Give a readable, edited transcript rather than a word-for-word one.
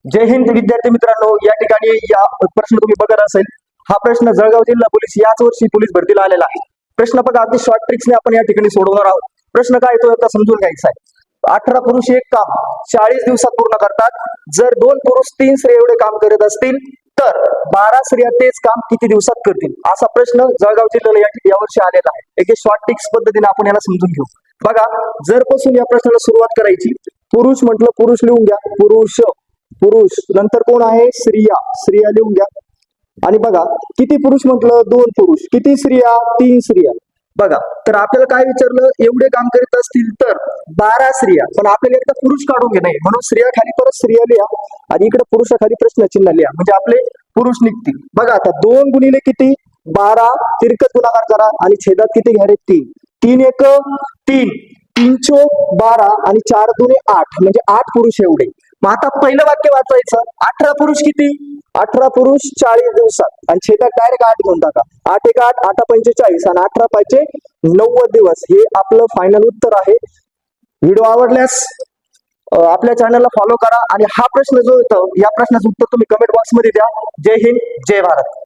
जय हिंद विद्यार्थी मित्रांनो, या ठिकाणी या प्रश्न तुम्ही बघत असेल. हा प्रश्न जळगाव जिल्हा पोलीस याच वर्षी पोलीस भरतीला आलेला आहे. प्रश्न बघा, अगदी शॉर्ट ट्रिक्सने आपण या ठिकाणी सोडवणार आहोत. प्रश्न काय तो आता समजून घ्यायचा आहे. 18 पुरुष एक काम 40 दिवसात पूर्ण करतात. जर 2 पुरुष 3 स्त्रिया एवढे काम करत असतील तर 12 स्त्रिया तेच काम किती दिवसात करतील, असा प्रश्न जळगाव जिल्ह्याला यावर्षी आलेला आहे. एक शॉर्ट ट्रिक्स पद्धतीने आपण याला समजून घेऊ. बघा, जर पासून या प्रश्नाला सुरुवात करायची. पुरुष म्हटलं पुरुष लिहून घ्या, पुरुष पुरुष. नंतर कोण आहे, स्त्रिया, स्त्रिया लिहून घ्या. आणि बघा, किती पुरुष म्हटलं, 2 पुरुष. किती स्त्रिया, 3 स्त्रिया. बघा, तर आपल्याला काय विचारलं, एवढे काम करीत असतील तर 12 स्त्रिया. पण आपल्याला एकदा पुरुष काढून घे नाही, म्हणून स्त्रिया खाली परत स्त्रिया लिहा आणि इकडे पुरुषाखाली प्रश्नचिन्ह लिहा, म्हणजे आपले पुरुष निघतील. बघा आता 2 गुणिले किती, 12. तिरकस गुणाकार करा आणि छेदात किती घ्या रे, 3. 3 एक 3, 3 चोक 12 आणि 4 दुने 8, म्हणजे 8 पुरुष एवढे. मग आता पहिलं वाक्य वाचायचं. 18 पुरुष किती, 18 पुरुष 40 दिवसात आणि छेदात डायरेक्ट 8 घेऊन टाका. 8 एक 8, 8 45 आणि 18 पाहिजे 90 दिवस. हे आपलं फायनल उत्तर आहे. व्हिडिओ आवडल्यास आपल्या चॅनलला फॉलो करा आणि हा प्रश्न जो येतो, या प्रश्नाचं उत्तर तुम्ही कमेंट बॉक्समध्ये द्या. जय हिंद, जय भारत.